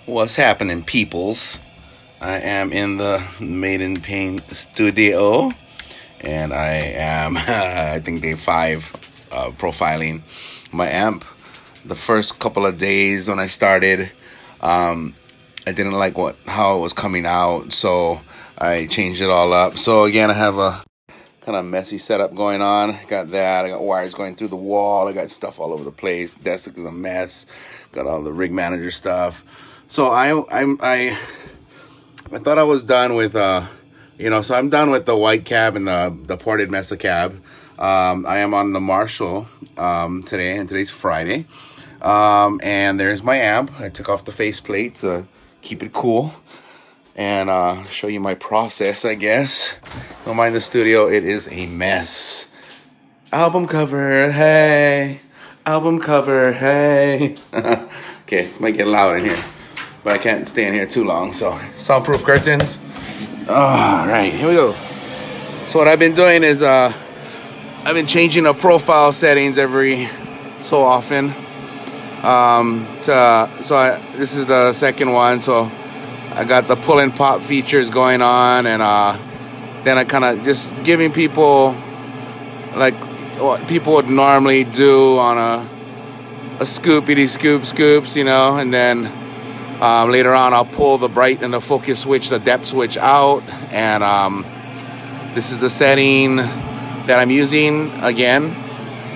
What's happening, peoples? I am in the Made in Pain studio, and I am, I think, day 5 profiling my amp. The first couple of days when I started, I didn't like how it was coming out, so I changed it all up. So again, I have a kind of messy setup going on. Got that. I got wires going through the wall. I got stuff all over the place. Desk is a mess. Got all the rig manager stuff. So I thought I was done with so I'm done with the white cab and the ported Mesa cab. I am on the Marshall today, and today's Friday. And there's my amp. I took off the faceplate to keep it cool and show you my process, I guess. Don't mind the studio, it is a mess. Album cover, hey. Album cover, hey. Okay, this might get loud in here, but I can't stay in here too long, so soundproof curtains. All right, here we go. So what I've been doing is I've been changing the profile settings every so often. This is the second one, so I got the pull and pop features going on, and then I kind of just giving people like what people would normally do on a scoopity scoops, and then later on I'll pull the bright and the focus switch, the depth switch out, and this is the setting that I'm using. Again,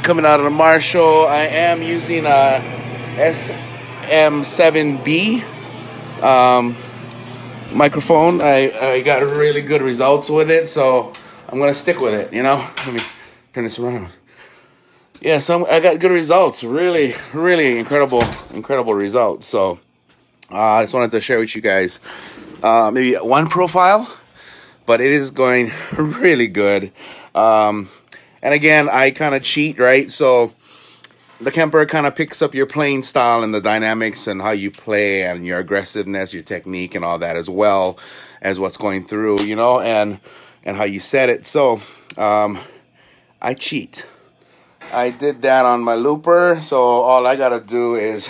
coming out of the Marshall, I am using a SM7B microphone. I got really good results with it, so I'm gonna stick with it. Let me turn this around. Yeah, so I got good results. Really incredible results. So I just wanted to share with you guys maybe one profile, but it is going really good. And again, I kind of cheat, right? So the Kemper kind of picks up your playing style and the dynamics and how you play and your aggressiveness, your technique, and all that, as well as what's going through, and how you set it. So I cheat. I did that on my looper, so all I gotta do is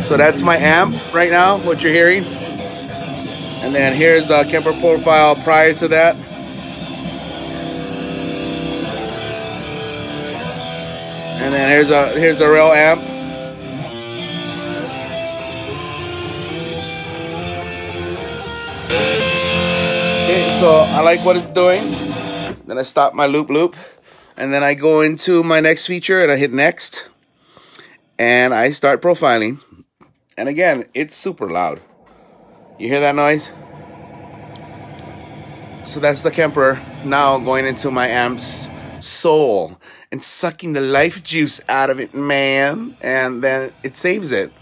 so that's my amp right now, what you're hearing. And then here's the Kemper profile prior to that. And then here's a real amp. Okay, so I like what it's doing. Then I stop my loop, and then I go into my next feature and I hit next, and I start profiling. And again, it's super loud. You hear that noise? So that's the Kemper now going into my amp's soul and sucking the life juice out of it, man. And then it saves it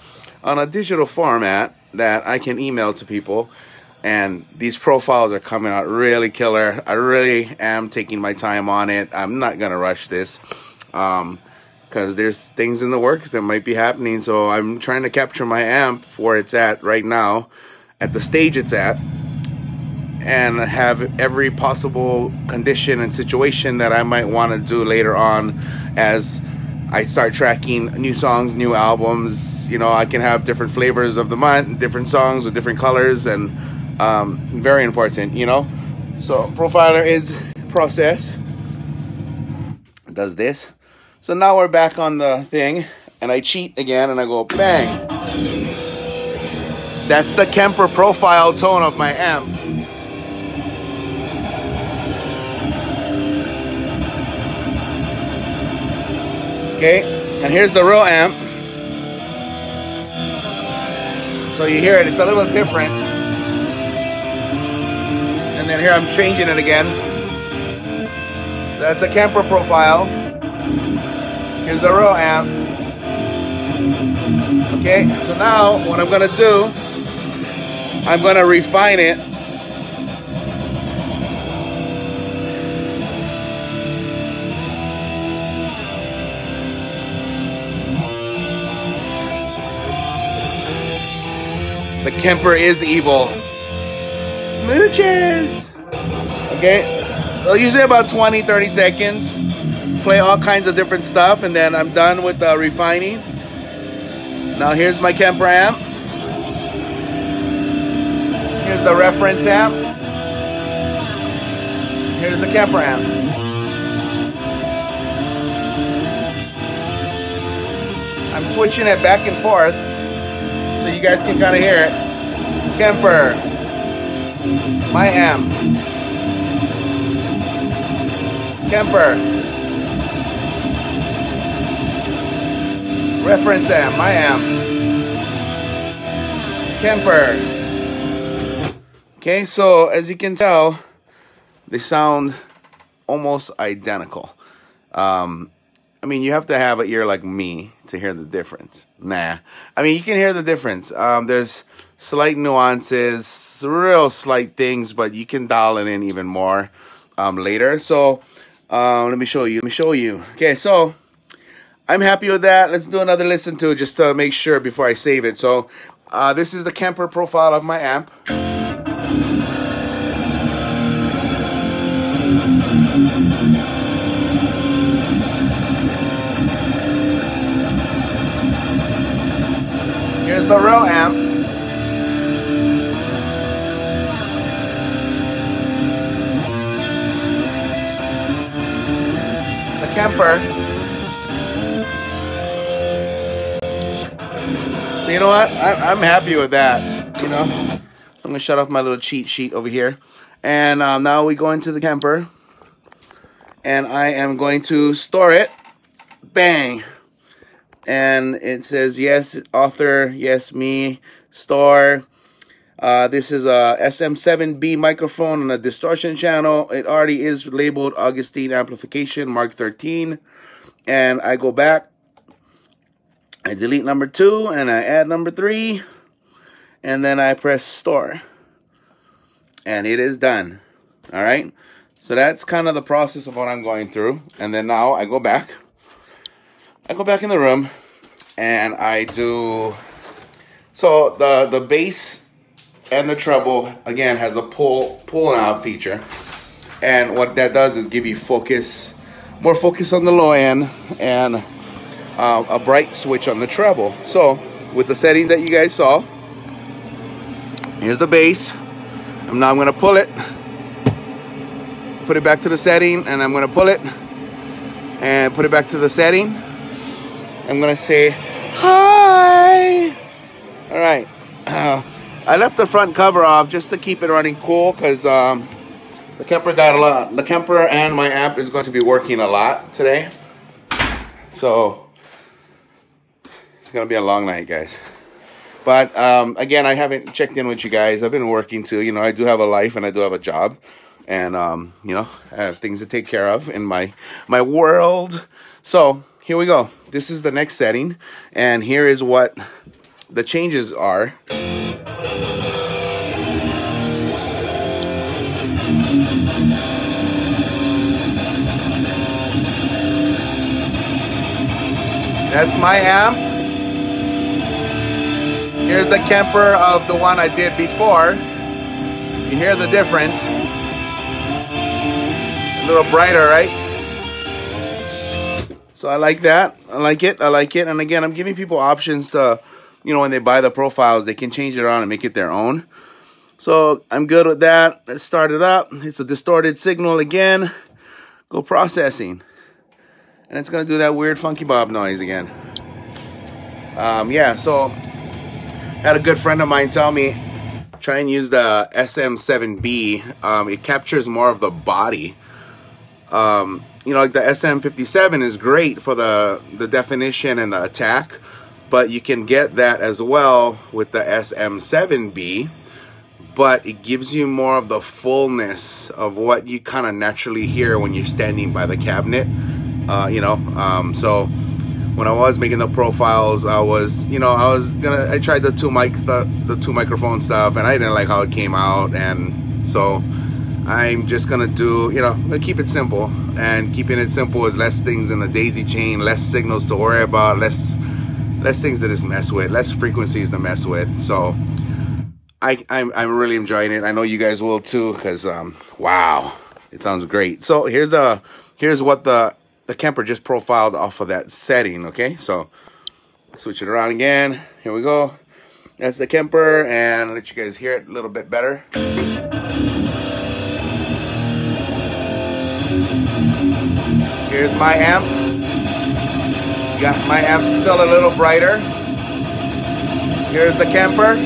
on a digital format that I can email to people. And these profiles are coming out really killer. I really am taking my time on it. I'm not gonna rush this because there's things in the works that might be happening. So I'm trying to capture my amp where it's at right now, at the stage it's at, and have every possible condition and situation that I might want to do later on as I start tracking new songs, new albums. I can have different flavors of the month, different songs with different colors, and very important, So profiler is process. It does this. So now we're back on the thing, and I cheat again, and I go bang. That's the Kemper profile tone of my amp. Okay, and here's the real amp. So you hear it, it's a little different. And then here I'm changing it again. So that's a Kemper profile. Here's the real amp. Okay, so now what I'm gonna do, I'm gonna refine it. The Kemper is evil. Smooches. Okay, so usually about 20-30 seconds. play all kinds of different stuff, and then I'm done with the refining. Now here's my Kemper amp. Here's the reference amp. Here's the Kemper amp. I'm switching it back and forth so you guys can kind of hear it. Kemper, my amp. Kemper, reference amp, my amp. Kemper. Okay, so as you can tell, they sound almost identical. I mean, you have to have an ear like me to hear the difference. Nah. I mean, you can hear the difference. There's slight nuances, real slight things, but you can dial it in even more later. So let me show you. Okay, so I'm happy with that. Let's do another listen to it just to make sure before I save it. So this is the Kemper profile of my amp. Here's the real amp. The Kemper. So you know what? I'm happy with that. You know, I'm gonna shut off my little cheat sheet over here, and now we go into the Kemper, and I am going to store it. Bang. And it says, yes, author, yes, me, store. This is a SM7B microphone on a distortion channel. It already is labeled Augustine Amplification Mark 13. And I go back, I delete number 2, and I add number 3. And then I press store. And it is done. All right. So that's kind of the process of what I'm going through. And then now I go back. I go back in the room and I do, so the bass and the treble again has a pull out feature, and what that does is give you focus, more focus on the low end, and a bright switch on the treble. So with the settings that you guys saw, here's the bass. Now I'm gonna pull it, put it back to the setting, and I'm gonna pull it and put it back to the setting. I'm gonna say hi. All right. I left the front cover off just to keep it running cool, because the Kemper got a lot. The Kemper and my amp is going to be working a lot today, so it's gonna be a long night, guys. But again, I haven't checked in with you guys. I've been working too. You know, I do have a life and I do have a job, and you know, I have things to take care of in my world. So here we go. This is the next setting, and here is what the changes are. That's my amp. Here's the Kemper of the one I did before. You hear the difference. A little brighter, right? So I like that. I like it. And again, I'm giving people options to, you know, when they buy the profiles, they can change it around and make it their own. So I'm good with that. Let's start it up. It's a distorted signal again. Go processing. And it's going to do that weird funky bob noise again. Yeah, so I had a good friend of mine tell me, try and use the SM7B. It captures more of the body. You know, like the SM57 is great for the definition and the attack, but you can get that as well with the SM7B, but it gives you more of the fullness of what you kind of naturally hear when you're standing by the cabinet. You know, so when I was making the profiles, I tried the two microphone stuff, and I didn't like how it came out, and so I'm just gonna do, you know, I'm gonna keep it simple, and keeping it simple is less things in the daisy chain, less signals to worry about, less things to just mess with, less frequencies to mess with. So I'm really enjoying it. I know you guys will too, because wow, it sounds great. So here's what the the Kemper just profiled off of that setting. Okay, so switch it around again. Here we go. That's the Kemper, and I'll let you guys hear it a little bit better. Here's my amp. Got my amp still a little brighter. Here's the Kemper.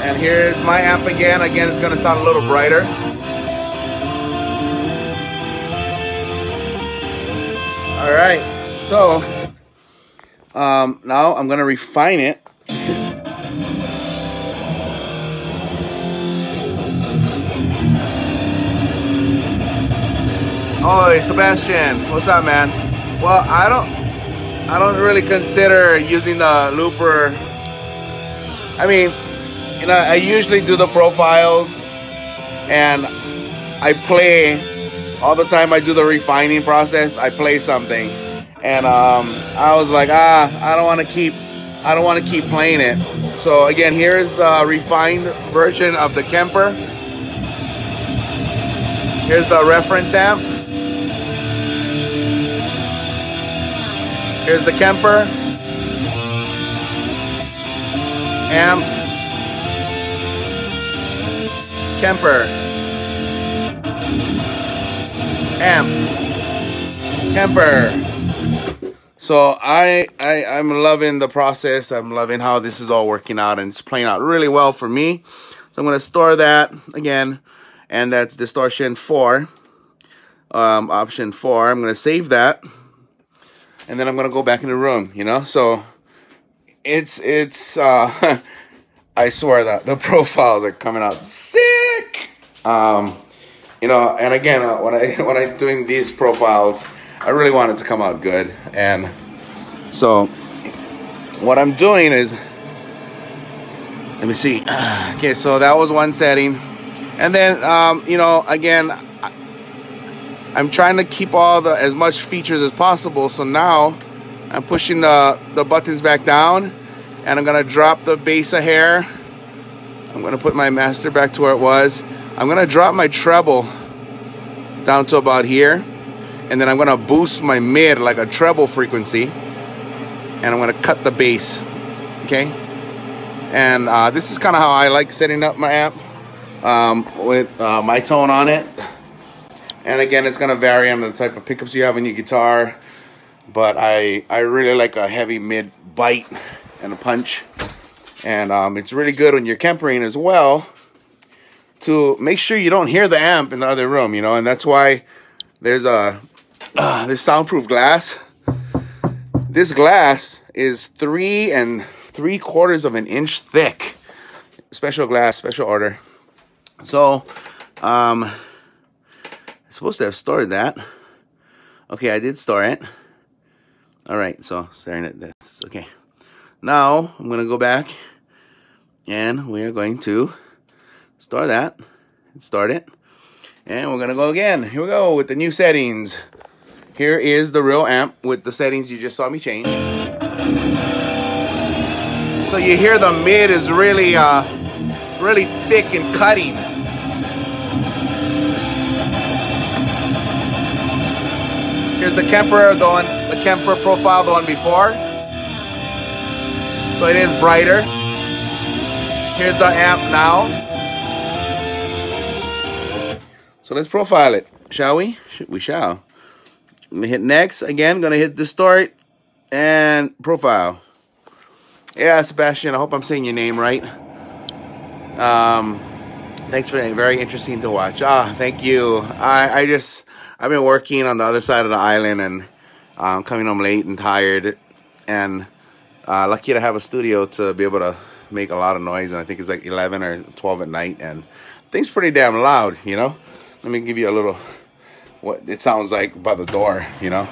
And here's my amp again. Again, it's going to sound a little brighter. All right, so now I'm going to refine it. Oh, hey, Sebastian, what's up, man? Well, I don't really consider using the looper. I mean, you know, I usually do the profiles, and I play all the time. I do the refining process. I play something, and I was like, I don't want to keep playing it. So again, here is the refined version of the Kemper. Here's the reference amp. Here's the Kemper amp, Kemper amp, Kemper. So I'm loving the process. I'm loving how this is all working out, and it's playing out really well for me. So I'm going to store that again, and that's distortion 4, option 4. I'm going to save that. And then I'm gonna go back in the room, you know. So it's I swear that the profiles are coming out sick. You know, and again, when I'm doing these profiles, I really want it to come out good. And so what I'm doing is, let me see. Okay, so that was one setting, and then you know, again, I'm trying to keep as much features as possible. So now I'm pushing the buttons back down, and I'm gonna drop the bass a hair. I'm gonna put my master back to where it was. I'm gonna drop my treble down to about here, and then I'm gonna boost my mid like a treble frequency, and I'm gonna cut the bass. Okay, and this is kind of how I like setting up my amp with my tone on it. And again, it's going to vary on the type of pickups you have in your guitar. But I really like a heavy mid bite and a punch. And it's really good when you're Kempering as well to make sure you don't hear the amp in the other room, you know. And that's why there's this soundproof glass. This glass is 3 3/4 of an inch thick. Special glass, special order. So, supposed to have stored that. Okay, I did store it. All right, so staring at this. Okay, now I'm gonna go back, and we're going to store that, start it, and we're gonna go again. Here we go with the new settings. Here is the real amp with the settings you just saw me change. So you hear the mid is really, really thick and cutting. Here's the Kemper, the Kemper profile, the one before. So it is brighter. Here's the amp now. So let's profile it, shall we? We shall. I'm gonna hit next again. Gonna hit distort and profile. Yeah, Sebastian. I hope I'm saying your name right. Thanks for that. Very interesting to watch. Thank you. I've been working on the other side of the island, and coming home late and tired, and lucky to have a studio to be able to make a lot of noise. And I think it's like 11 or 12 at night, and things pretty damn loud, you know. Let me give you a little what it sounds like by the door, you know.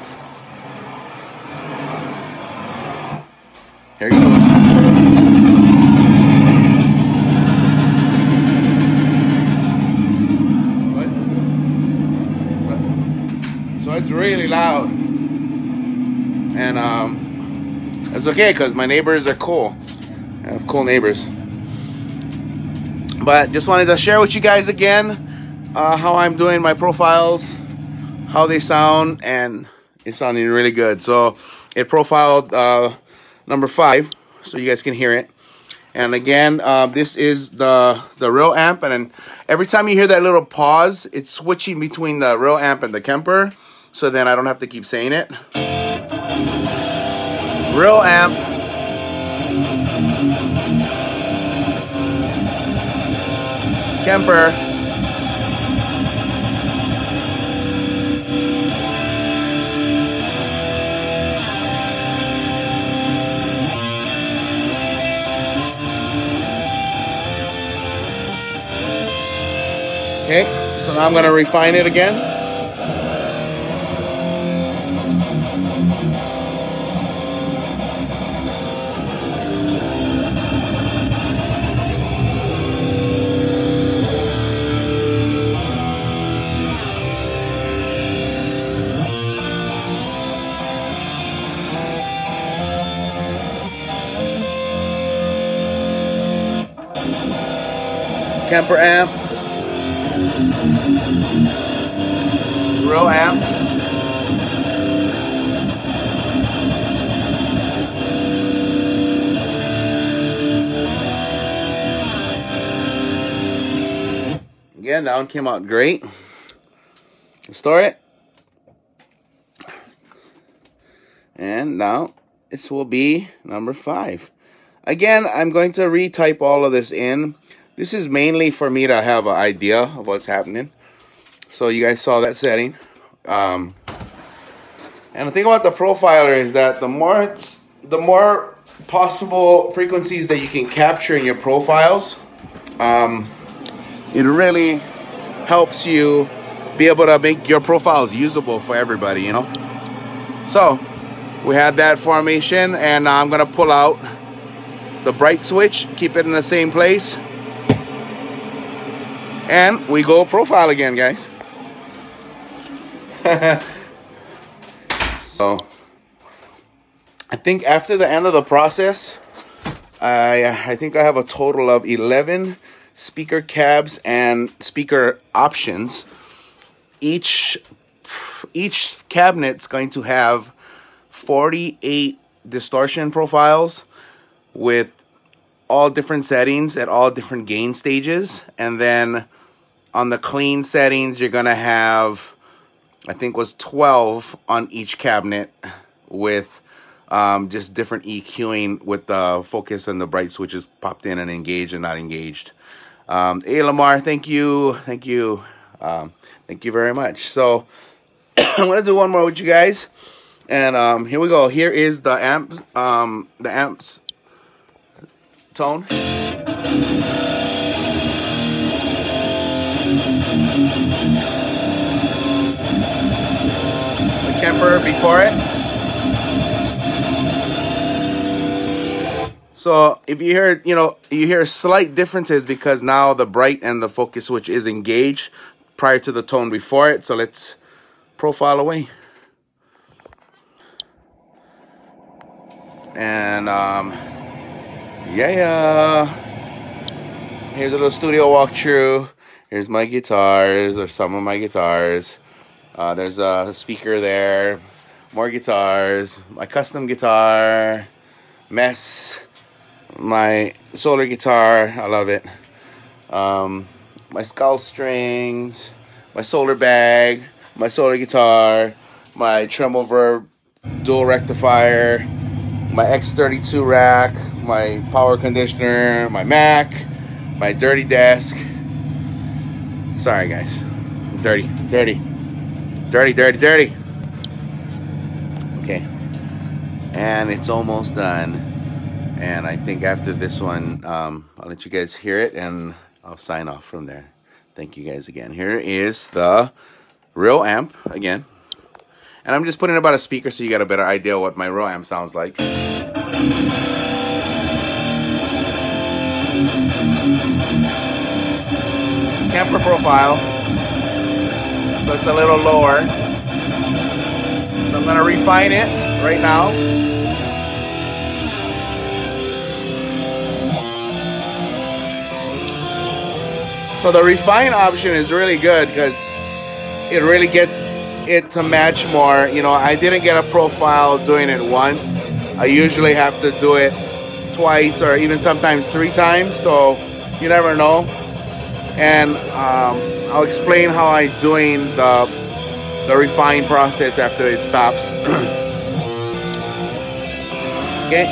Here it goes. So it's really loud, and it's okay because my neighbors are cool. I have cool neighbors. But just wanted to share with you guys again. how I'm doing my profiles, how they sound, and it's sounding really good. So it profiled number 5, so you guys can hear it. And again, this is the real amp, and then every time you hear that little pause, it's switching between the real amp and the Kemper, so then I don't have to keep saying it. Real amp, Kemper, okay, so now I'm going to refine it again. Kemper amp, real amp, again, that one came out great. Restore it, and now this will be number 5. Again, I'm going to retype all of this in. This is mainly for me to have an idea of what's happening. So you guys saw that setting. And the thing about the profiler is that the more possible frequencies that you can capture in your profiles, it really helps you be able to make your profiles usable for everybody, you know. So we had that formation, and I'm gonna pull out the bright switch, keep it in the same place, and we go profile again, guys. So I think after the end of the process, I think I have a total of 11 speaker cabs and speaker options. Each cabinet's going to have 48 distortion profiles with all different settings at all different gain stages. And then on the clean settings, you're gonna have, I think was 12 on each cabinet with just different EQing with the focus and the bright switches popped in and engaged and not engaged. Hey Lamar, thank you very much. So I'm gonna do one more with you guys, and here we go. Here is the amps tone. The Kemper before it. So if you hear, you hear slight differences because now the bright and the focus switch is engaged prior to the tone before it. So let's profile away. And yeah, here's a little studio walkthrough. Here's my guitars, or some of my guitars. There's a speaker there, more guitars, my custom guitar, mess, my solar guitar, I love it. My skull strings, my solar bag, my solar guitar, my Tremble Verb dual rectifier, my X32 rack, my power conditioner, my Mac, my dirty desk. Sorry guys, dirty. Okay, and it's almost done. And I think after this one, I'll let you guys hear it, and I'll sign off from there. Thank you guys again. Here is the real amp again. And I'm just putting it about a speaker so you got a better idea what my real amp sounds like. Kemper profile. So it's a little lower. So I'm going to refine it right now. So the refine option is really good because it really gets it to match more. You know, I didn't get a profile doing it once. I usually have to do it twice or even sometimes 3 times, so you never know. And I'll explain how I'm doing the refine process after it stops. Okay,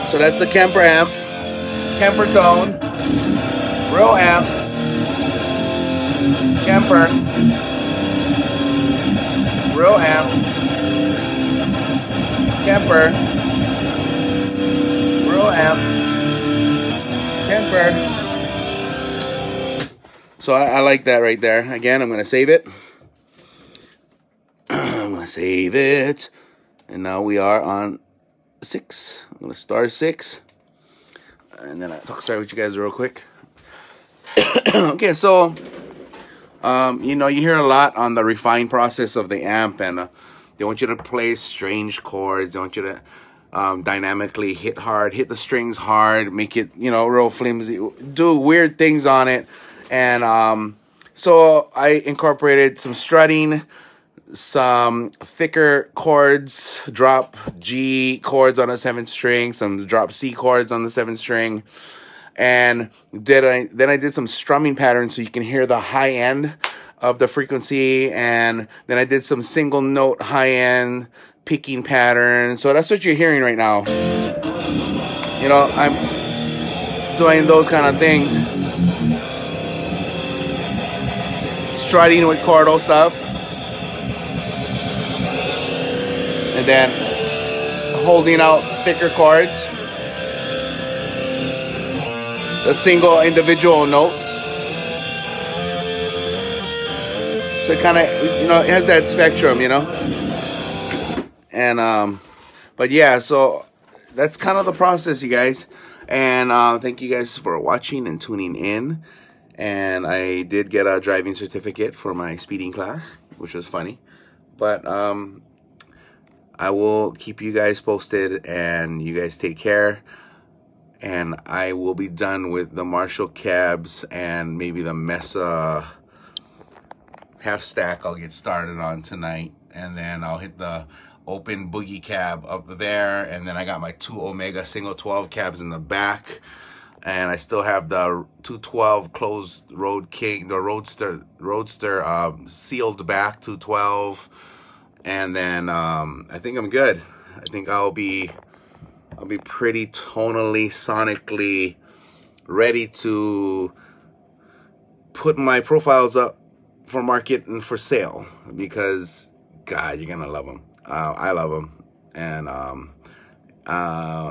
so that's the Kemper amp, Kemper tone, real amp, Kemper, real amp, Kemper, real amp, Kemper. So I like that right there. Again, I'm going to save it. I'm going to save it. And now we are on 6. I'm going to start 6. And then I'll start with you guys real quick. Okay, so, you know, you hear a lot on the refine process of the amp. And they want you to play strange chords. They want you to dynamically hit hard, hit the strings hard, make it, you know, real flimsy, do weird things on it. And so I incorporated some strutting, some thicker chords, drop G chords on the 7th string, some drop C chords on the 7th string, and then I did some strumming patterns so you can hear the high end of the frequency, and then I did some single note high end picking patterns. So that's what you're hearing right now. You know, I'm doing those kind of things. Strutting with chordal stuff, and then holding out thicker chords, the single individual notes. So it kind of, you know, it has that spectrum, you know. And but yeah, so that's kind of the process, you guys. And thank you guys for watching and tuning in. And I did get a driving certificate for my speeding class, which was funny. But I will keep you guys posted, and you guys take care. And I will be done with the Marshall cabs and maybe the Mesa half stack I'll get started on tonight. And then I'll hit the open boogie cab up there. And then I got my 2 Omega single 12 cabs in the back. And I still have the 212 closed road king, the roadster sealed back 212, and then I think I'm good. I think I'll be pretty tonally, sonically ready to put my profiles up for market and for sale, because God, you're gonna love them. I love them, and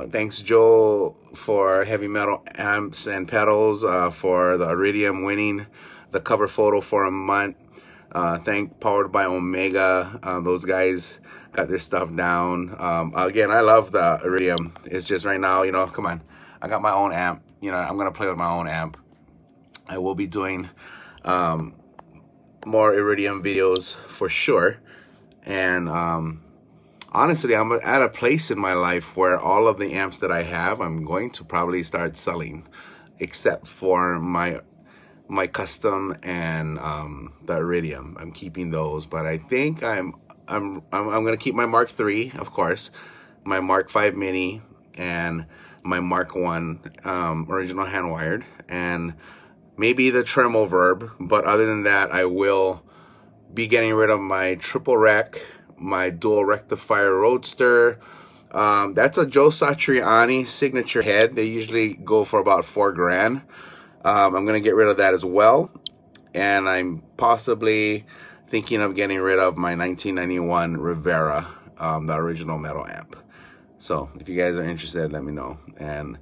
thanks Joel for heavy metal amps and pedals, for the Iridium winning the cover photo for a month. Powered by Omega. Those guys got their stuff down. Again, I love the Iridium. It's just right now, you know, come on, I got my own amp. You know, I'm gonna play with my own amp. I will be doing more Iridium videos for sure. And honestly, I'm at a place in my life where all of the amps that I have, I'm going to probably start selling, except for my custom and the Iridium. I'm keeping those, but I think I'm gonna keep my Mark III, of course, my Mark V Mini, and my Mark I original hand wired, and maybe the Tremo Verb. But other than that, I will be getting rid of my triple rec, my dual rectifier Roadster. That's a Joe Satriani signature head. They usually go for about $4 grand. I'm gonna get rid of that as well, and I'm possibly thinking of getting rid of my 1991 Rivera, the original metal amp. So if you guys are interested, let me know. And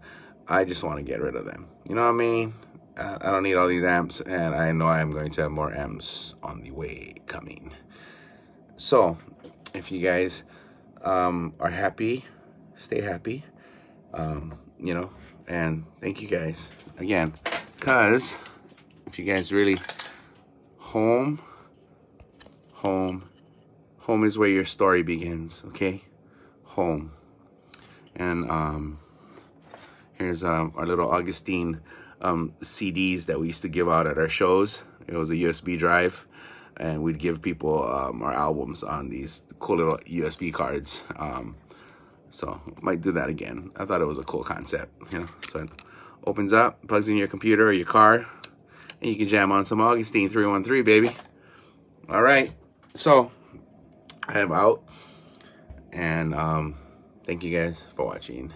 I just want to get rid of them. You know what I mean? I don't need all these amps, and I know I'm going to have more amps on the way coming. So if you guys are happy, stay happy, you know, and thank you guys again, because if you guys really, home is where your story begins. Okay, home. And here's our little Augustine CDs that we used to give out at our shows. It was a USB drive, and we'd give people our albums on these cool little USB cards. So might do that again. I thought it was a cool concept, you know. So it opens up, plugs in your computer or your car, and you can jam on some Augustine 313, baby. All right, so I am out, and thank you guys for watching.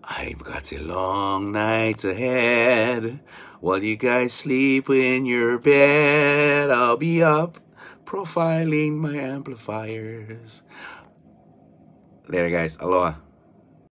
I've got a long night ahead. While you guys sleep in your bed, I'll be up profiling my amplifiers. Later, guys. Aloha.